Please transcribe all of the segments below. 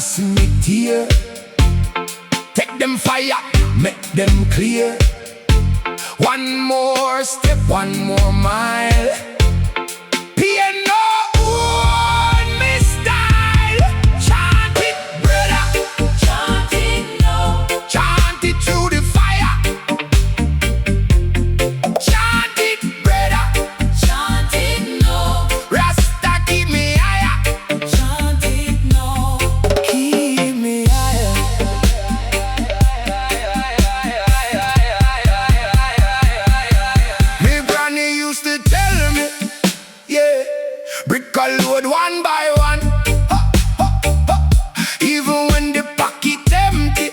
just in it here. Take them fire, make them clear. One more step, one more mile. Piano on me style. Chant it, brother. Chant it now. Chant it through the fire. Chant it, brother. Chant it now. Rasta keep me higher. Chant it now. Keep me higher. Me granny used to tell me, yeah, brick a load one by one. Ha, ha, ha. Even when the pocket empty,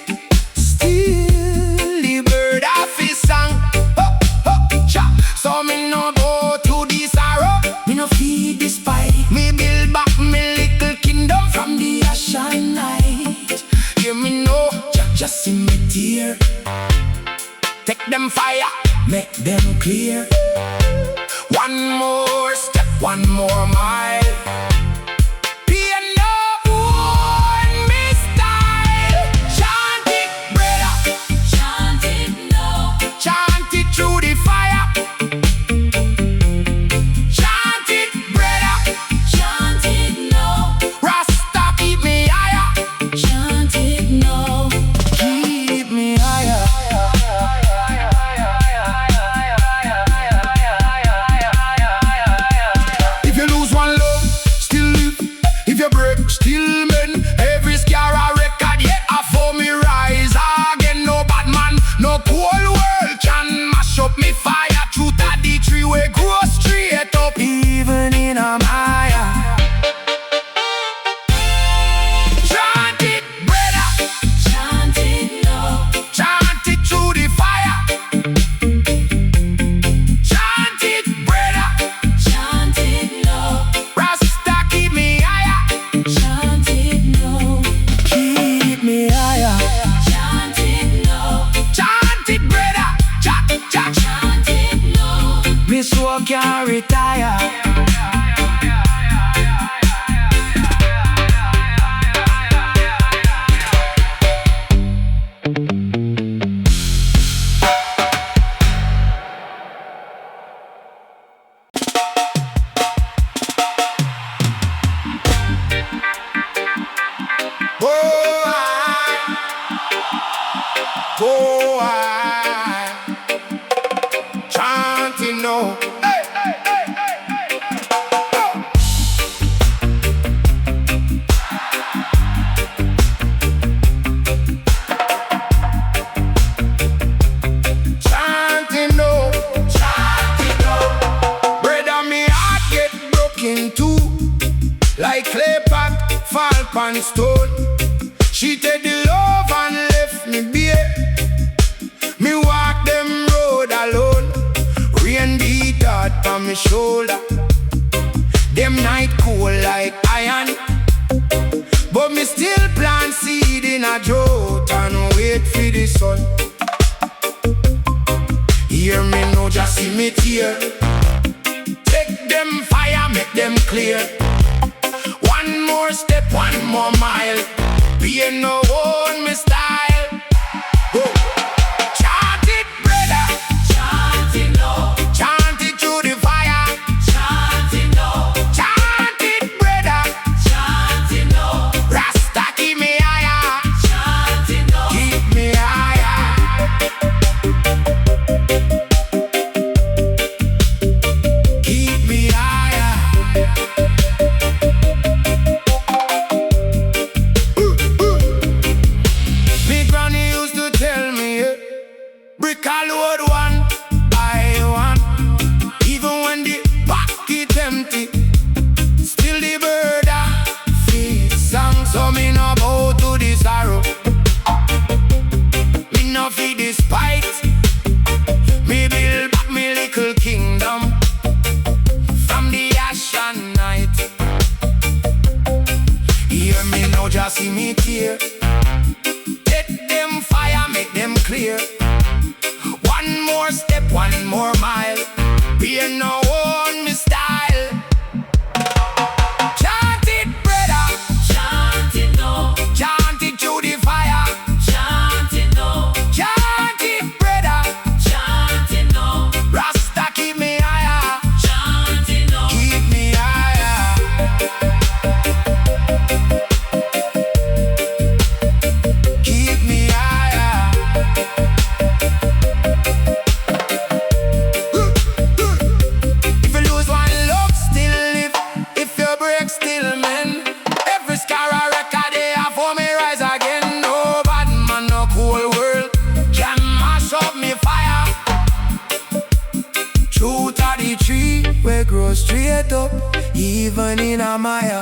still the bird off his song. Ha, ha, cha. So me no go to this arrow, me no feed this pie. Me build back me little kingdom from the ash and night. Hear me know, just see me tear. Take them fire, make them clear. One more step, one more mile. Piano on me style. Chant it, brother. Chant it now. Chant it through the fire. Chant it, brother. Chant it now. Rasta keep me higher. Chant it now. Keep me higher. If you lose one love, still live. If you break, still mend. Every scar a record, yeah, I for me rise again. No bad man, no cold world can mash up me fire. Truth at the tree we grow straight up, even in a higher. Chant it, brother. Chant it now. Chant it through the fire. Chant it, brother. Chant it now. Rasta keep me higher. Chant it now. Keep me higher. Chant it now. Chant it, brother. Chant, chant. Chant it now. Me soul can't retire. Oh, I chanting no. Hey, hey, hey, hey, hey. Oh. Chanting no, chanting no. Brother, me heart get broken too, like clay pot, fall pan stone. She take the love and left me bare. Me walk them road alone. Rain beat hard on me shoulder. Them night cool like iron. But me still plant seed in a drought and wait for the sun. Hear me now, just see me tear. Take them fire, make them clear. One more step, one more mile. Be no own me style. Whoa. Chant it, brother. Chant it now. Chant it through the fire. Chant it now. Chant it, brother. Chant it now. Rasta keep me higher. Chant it now. Keep me higher. Keep me higher. Me granny used to tell me, yeah, brick a load one by one. Even when the pocket empty, still the bird a feed song. So me no bow to this arrow. Me no feed this spite. Me build back me little kingdom from the ash and night. Hear me now, just see me tear. Take them fire, make them clear. One more step, one more mile. Be no own me style. Chant it, brother. Chant it now. Chant are the tree we grow straight up, even in a mire.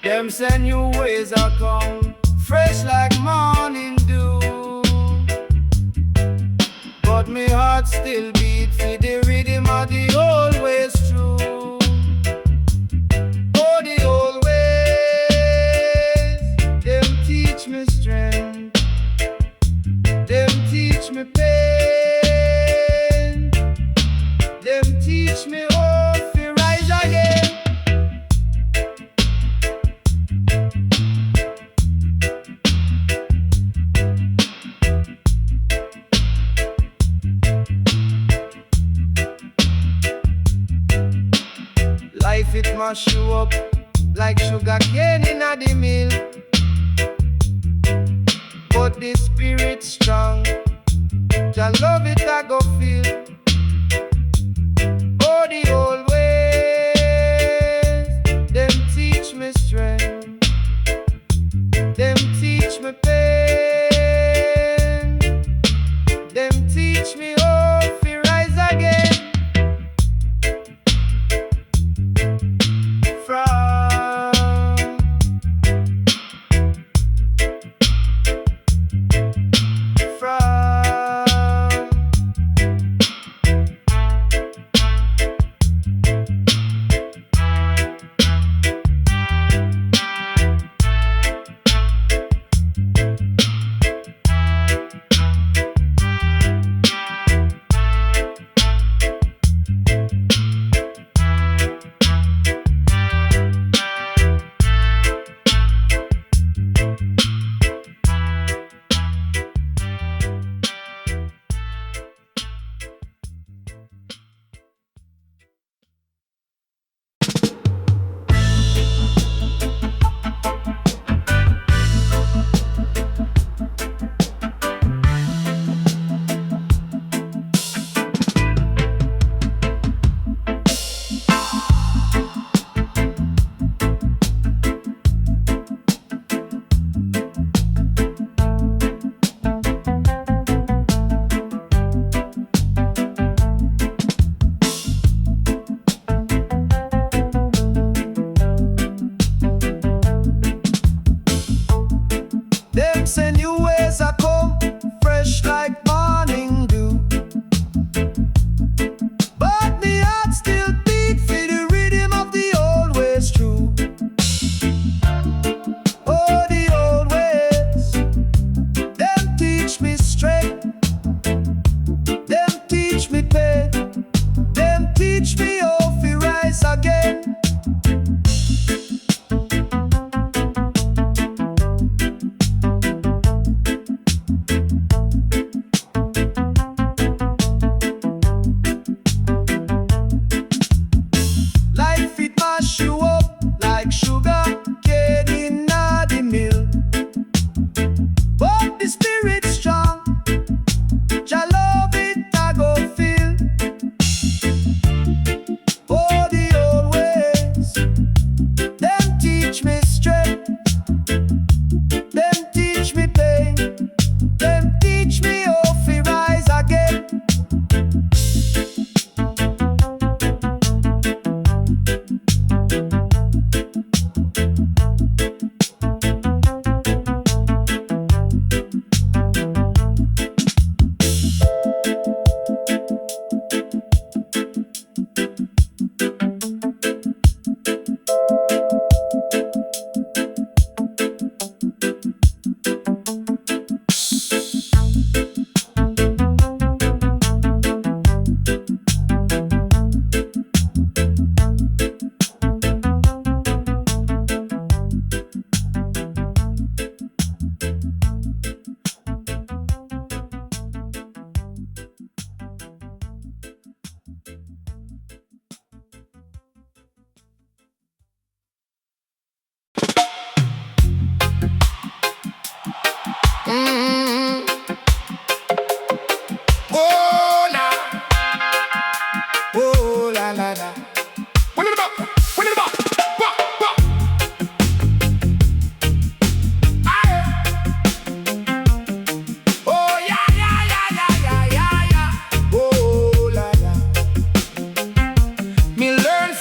Them say new ways are come, fresh like morning dew. But me heart still beat for the rhythm of the old ways true. Oh, the old ways, them teach me strength, them teach me pain, them teach me hope to rise again. Life it must show up like sugar cane in a the mill, but the spirit strong, Jah love it I go feel. Oh, the old ways, them teach me strength, them teach me pain, them teach me hope to rise again.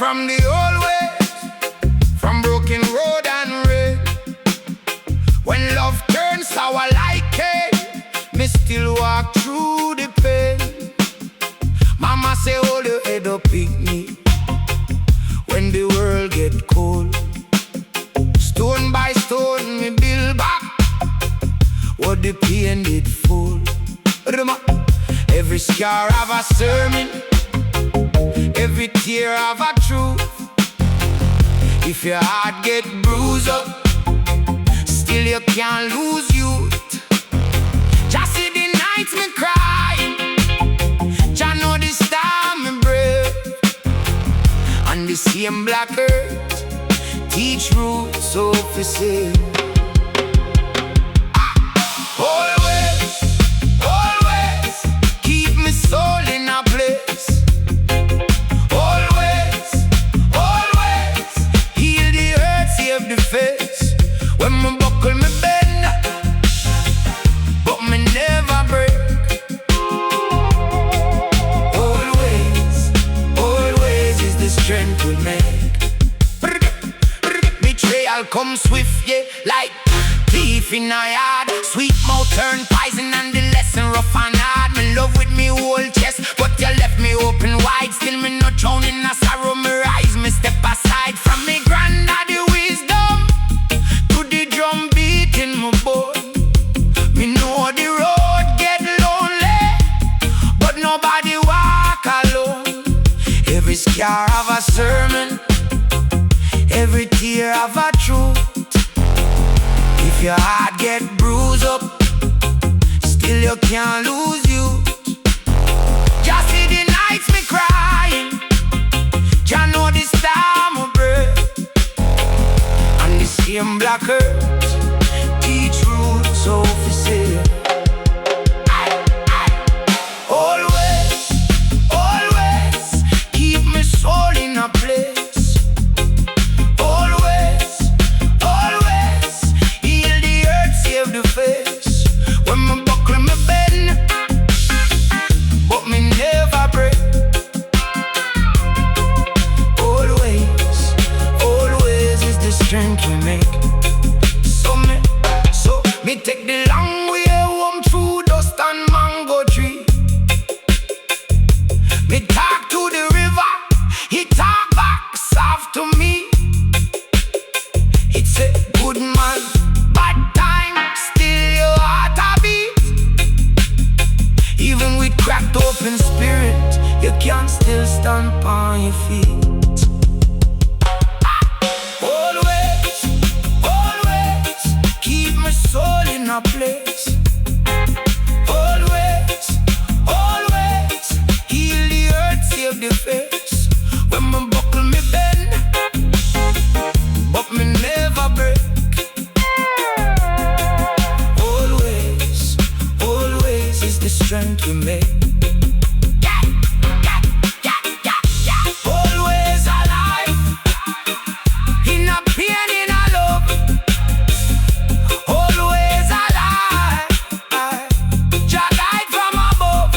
from the old ways, from broken road and rail. When love turns sour like cane, me still walk through the pain. Mama say hold your head up, pick me when the world get cold. Stone by stone me build back what the pain did fall. Every scar have a sermon, every tear have a truth. If your heart get bruised up, still you can't lose youth. Just see the nights me crying, just know this time me brave. On the same black earth, teach roots offices. Always, always keep me soul in a place. Always, always heal the hurt, save the face. When me buckle me bend, but me never break. Always, always is the strength we make. Betrayal come swift, yeah, like thief in a yard. Sweet mouth turn poison and the lesson rough and hard. Me love with me whole chest, but you left me open wide. Still me not drown in a sorrow, me rise. Me step aside from me granddaddy wisdom to the drum beat in my bone. Me know the road get lonely, but nobody walk alone. Every scar have a sermon, every tear have a truth. If your heart get bruised up, still you can't lose you. Just see the nights me crying, just know this time of breath. On the same black earth, teach roots offices. Always, always keep my soul in a place. The face when me buckle me bend, but me never break. Always, always is the strength we make. So me take the long way home through dust and mango tree. Me talk to the river, he talk back soft to me. It's a good man, bad time, still your heart a beat. Even with cracked open spirit, you can still stand on your feet. Always, always keep my soul in a place. Always, always heal the hurt, save the face. When me buckle me bend, but me never break. Always, always is the strength we make. Always alive, in a pain, in a love. Always alive, Jah guide from above.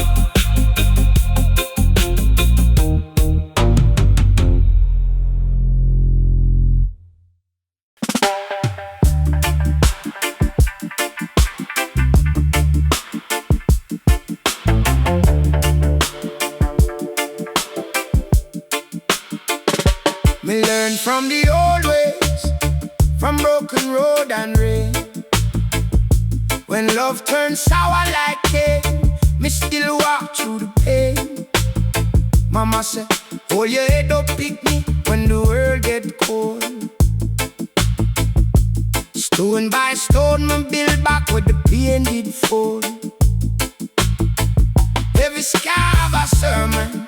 Me learn from the old ways, from broken road and rain. When love turns sour like cane, me still walk through the pain. Mama said, hold your head up, pick me when the world get cold. Stone by stone, me build back what the pain did fall. Every scar have a sermon,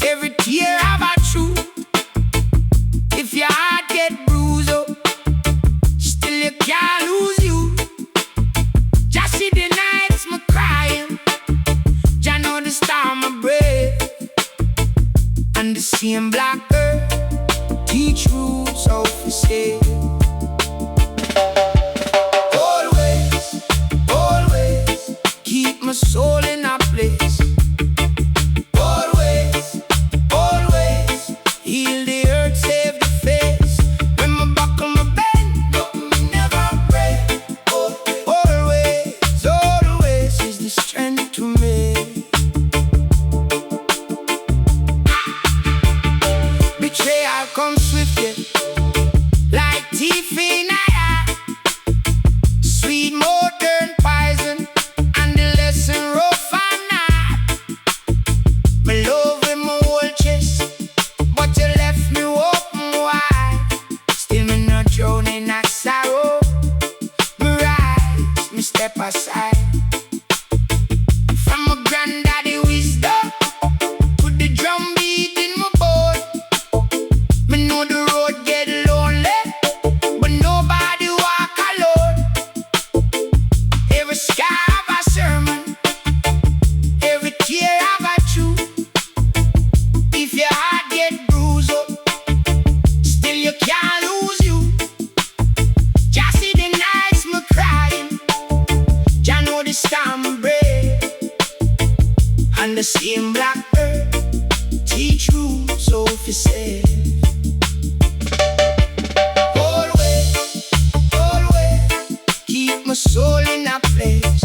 every tear have a truth. If your heart get bruised up, still you can't lose you. Just see the nights me crying, just know the storm I break. And the same black earth, teach roots how to say. Always, always keep my soul in a place. Always, always for sale. Always keep my soul in a place.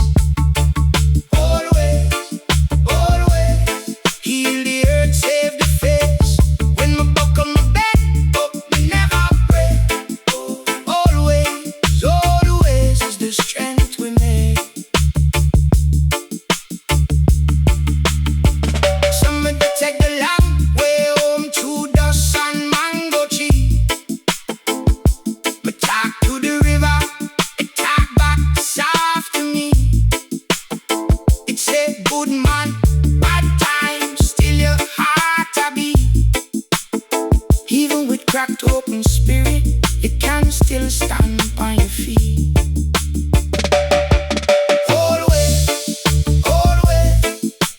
Always heal the earth, save the face. When my buck on my bed, but me never break. Always is the strength we make. Somebody take the long way home to dust and mango tree. But talk to the river, it talk back soft to me. It said, good man, bad times, still your heart a beat. Even with cracked open spirit, you can still stand on your feet. Always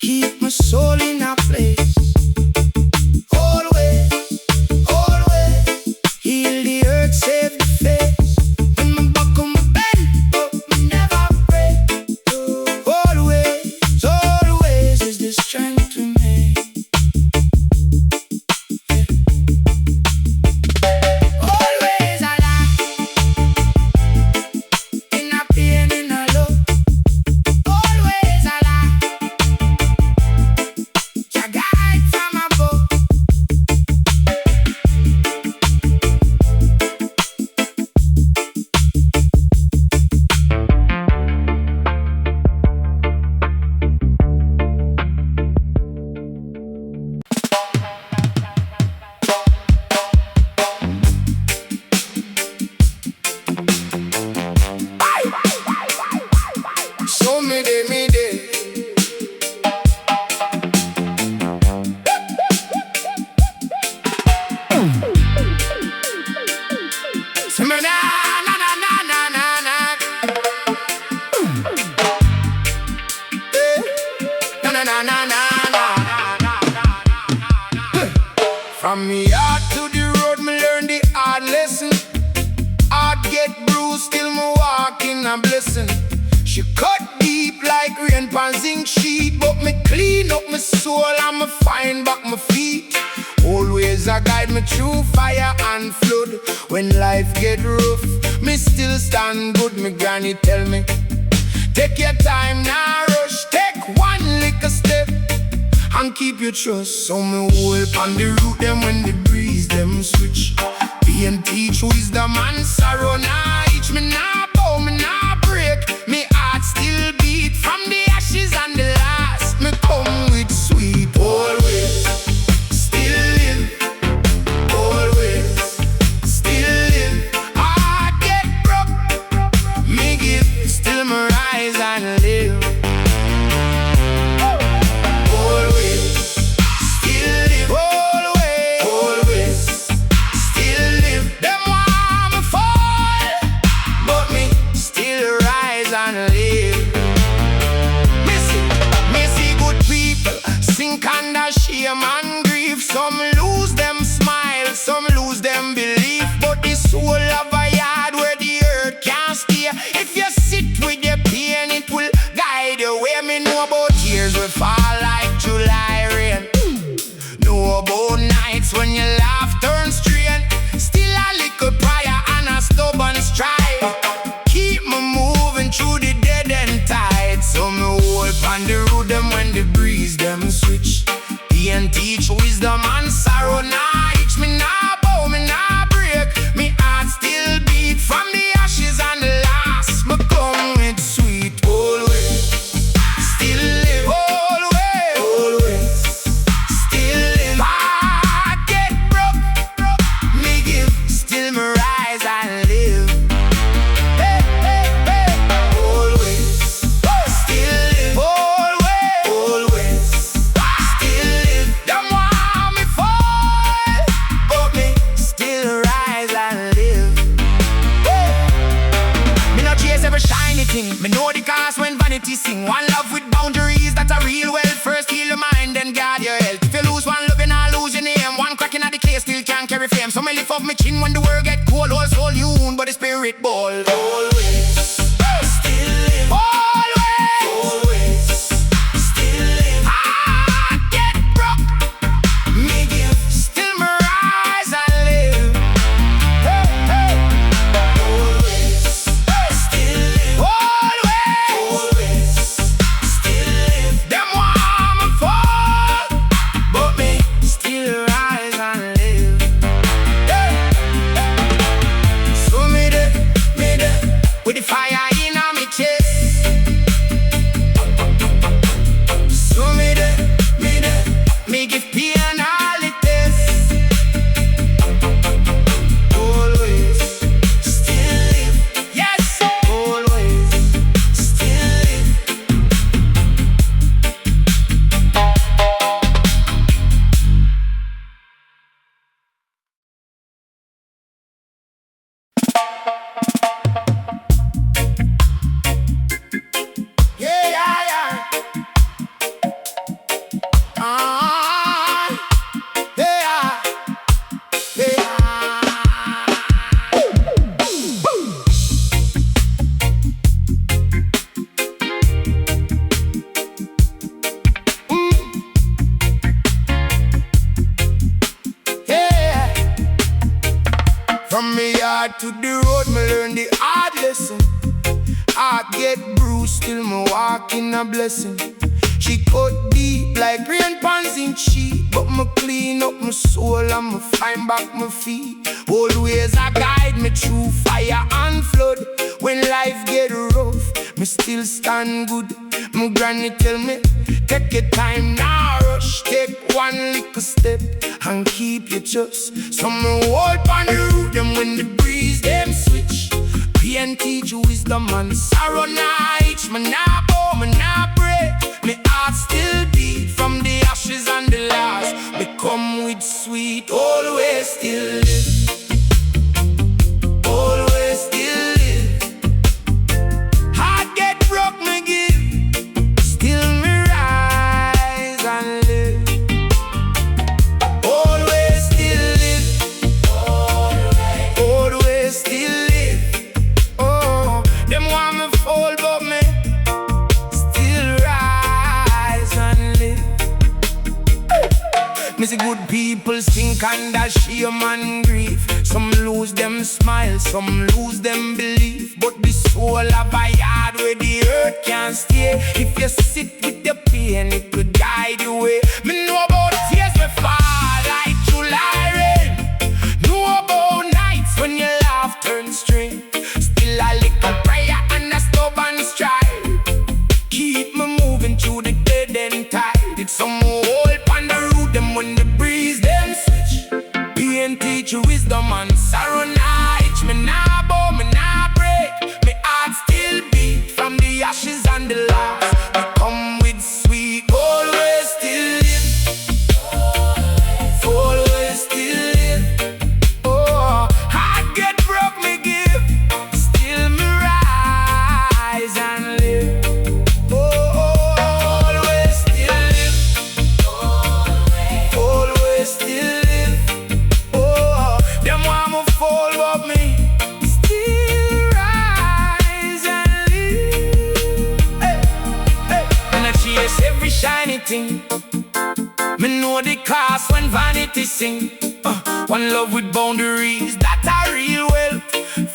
keep my soul in a place. Always heal the earth, save the face. When my buck on my bed, but me never break. Always is the strength we make. Always a laugh, in a pain, in a love. Always a laugh, your guide from above. So me day. So me na. From me heart to the road, me learn the hard lesson. Heart get bruised, still me walking a blessing. She cut deep like rain pan zinc sheet, but me clean up my soul and me find back my feet. Always a guide me through fire and flood. When life get rough, me still stand good. Me granny tell me, take your time, nah rush. Take one little step and keep your trust. So me hold on the root them when the breeze them switch. Be and teach wisdom and sorrow. Nah each me nah bow, me nah break. Me heart still beat from the ashes and the last. Me come with sweet. Always still live. Always still live. Heart get broke, me give. Still me rise and live. Always still live. Always still live. Them want me fall, but me still rise and live. Me see good people sink under shame and grief. Some lose them smile, some lose them belief. But the soul of a yard where the earth can't stay. If you sit with your pain, it will guide you. Where me know about tears will fall like July rain. Know about nights when your laugh turns strain. Still a little prayer and a stubborn strive. Keep me moving through the dead end tide. So me hold on the road them when the breeze them switch. Be and teach wisdom and sorrow. Nah each me nah bow, me nah break. Me heart still beat from the ashes and the last. Me come with sweet. Always still live. Always still live. Heart get broke, me give. Still me rise and live. Always still live. Always still live. Them want me fall, but me still rise and live. Me no chase every shiny thing. Me know the cost when vanity sing. One love with boundaries, that's a real wealth. First heal your mind, then guard your health. If you lose one love, you not lose your name. One crack in the clay still can't carry fame. So me lift up my chin when the world get cold. Whole soul immune, but the spirit bold. Always still live. Always still live. Heart get broke, me give. Still me me give pain all it is. Always still live. Yes, always still live. Yeah, yeah, yeah. Ah, yeah, yeah. Yeah. From me yard to the road, me learn the hard lesson. I get bruised, still me walk in a blessing. She cut deep like rain pans in sheet, but me clean up my soul and me find back my feet. Always a guide me through fire and flood. When life get rough, me still stand good. My granny tell me, take your time, now rush. Take one little step and keep your trust. Some me hold on the root, them when the breeze them switch. Pain teach you wisdom and sorrow night. Me nah bow, me nah break. Me heart still beat from the ashes and the loss. Me come with sweet, always still live. Always still live. Heart get broke, me give. Still me rise and live. Always still live. Always still live. Oh, them want me fall, but me still rise and live. Me see good people sink under shame and grief. Some lose them smile, some lose them belief. But the soul of a yard where the earth can't stay. If you sit with the pain, it could guide you away. Me know about tears me fall like July rain. Know about nights when your laugh turns straight. Still a little prayer and a stubborn stride. Keep me moving through the dead end tide. It's some hold on the root, them when the breeze them switch. Pain teach you wisdom and sorrow night. Me nah bow, me nah break. Me heart still beat from the ashes and the loss. Me come with sweet, always still live. Always still live. Oh, heart get broke, me give. Still me rise and live. Always still live. Always still live. Oh, them want me fall, but me still rise and live. Hey, hey. And I chase every shiny thing. Me know the cost when vanity sing. One love with boundaries, that's a real wealth.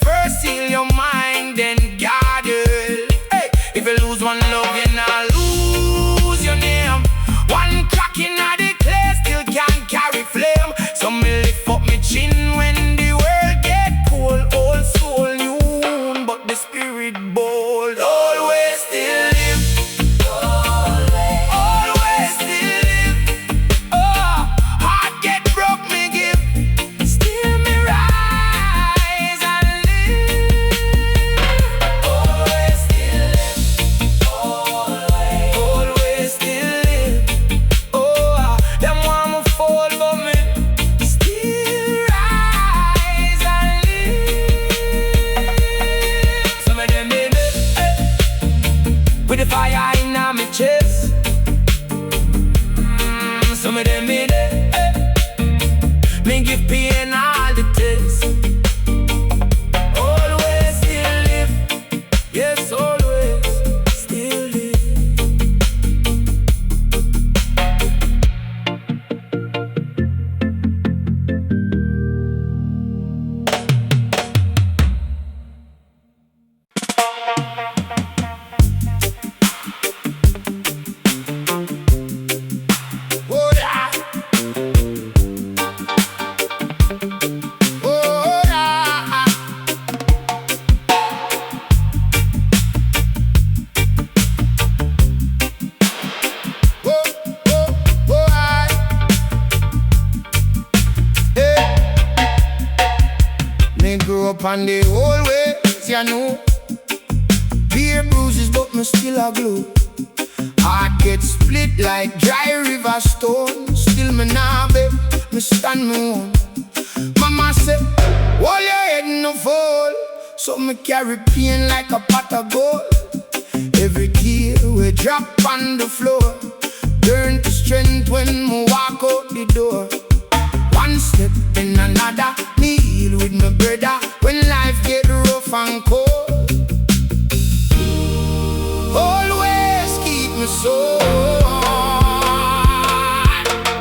First heal your mind, then guard your health. Hey, if you lose one love, you not lose your name. One crack in the clay still can't carry flame. So me lift up me chin when the world get cold. Old soul new wound, but the spirit bold. Always still live. Always still live. Oh, heart get broke, me give. Still me rise and live. Always still live. Always still live. Oh, them want me fall, but me still rise and live. Some of them in it, with the fire in my chest. Some of them in it, me give pain all the test. Always still live. Yes, always still live. Oh, yeah. up on the old ways, you know. Beer bruises, but me still a glow. Heart get split like dry river stone. Still me nah beg, me stand me on. Mama say, hold your head no fall. So me carry pain like a pot of gold. Every tear we drop on the floor turn to strength when me walk out the door. One step in another, me heal with my brother when life get rough and cold. Always keep me so.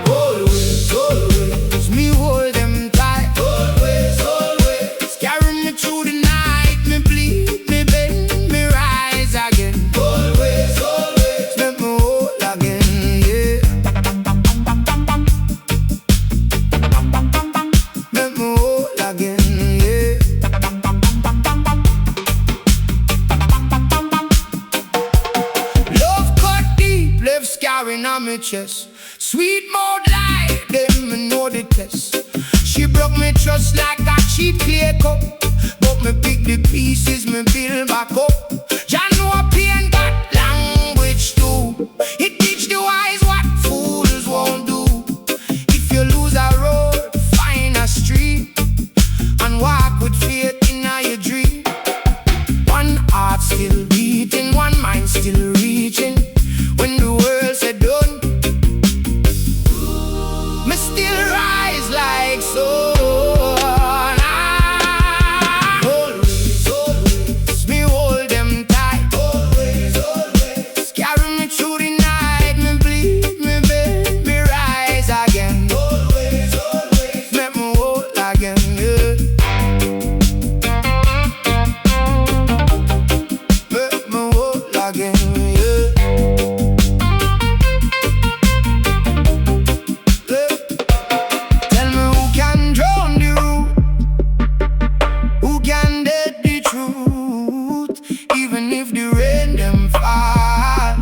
Always, always, me hold them tight. Always, always, carry me through the night. Me bleed, me bend, me rise again. Always, always, make me whole again, yeah. Make me whole again, yeah. Love cut deep, left scarring on my chest. Sweet mouth lie, them me know the test. She broke me trust like a cheap clay cup, but me pick the pieces, me build back up. Ya know pain got language too. It teach the wise what fools won't do. If you lose a road, find a street and walk with faith in your dream. One heart still beating, one mind still reaching. When the world said done, me still rise like sun. Always, always, me hold them tight. Always, always, carry me through the night. Me bleed, me bend, me rise again. Always, always, make me whole again, yeah. Make me whole again, yeah. Tell me who can drown the root, who can dead the truth. Even if the rain them fall,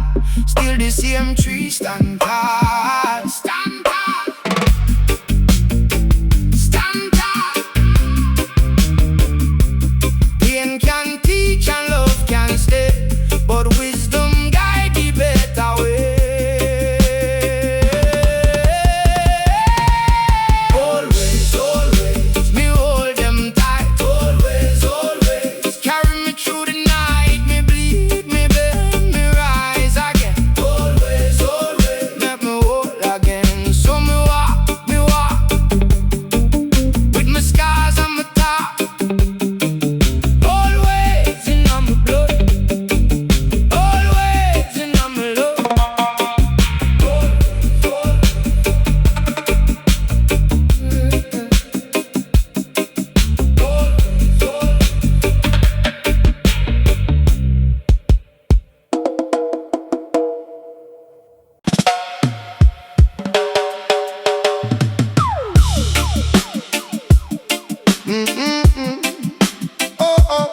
still the same tree stand tall. Stand tall, stand tall. Pain can teach and love can stay, but wisdom guide the better way. Always, always, me hold them tight. Always, always, carry me through the night. Me bleed, me bend, me rise again. Always, always, make me whole again. So me walk with my scars on my top. Always in my blood, always in my love. Oh, oh.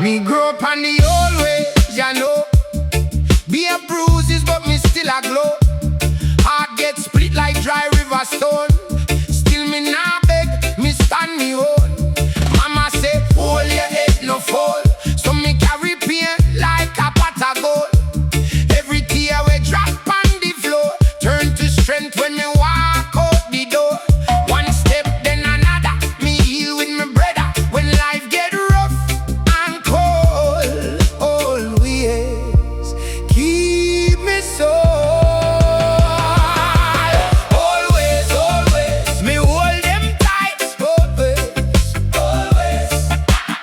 Me grow up on the old ways, you know. Beer bruises, but me still a glow. Heart get split like dry river stone. Still me nah beg, me stand me own. Mama say, hold your head no fall. So me carry pain like a pot of gold. Every tear we drop on the floor turn to strength when me walk out the door. One step then another, me heal with my brother when life get rough and cold. Always keep me so. Always, always, me hold them tight. Always, always,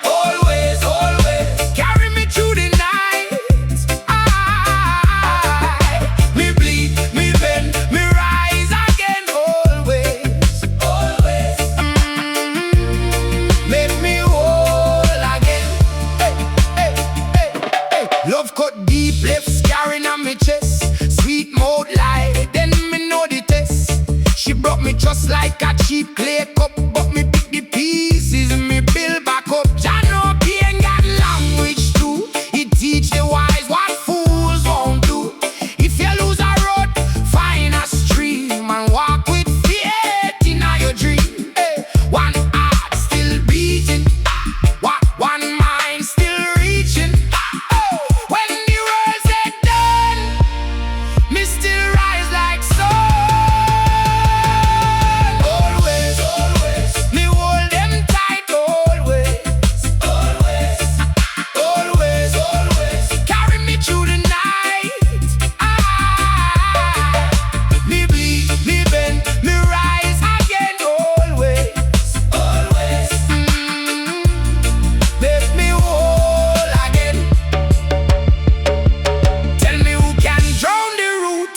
always, always, carry me through the night. Me bleed, me bend, me rise again. Always, always, make me whole again. Hey, hey, hey, hey. Love cut deep, left scarring on my chest. Sweet mouth lie, then me know the test. She broke me just like a cheap clay cup,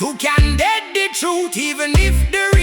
You can dead the truth even if the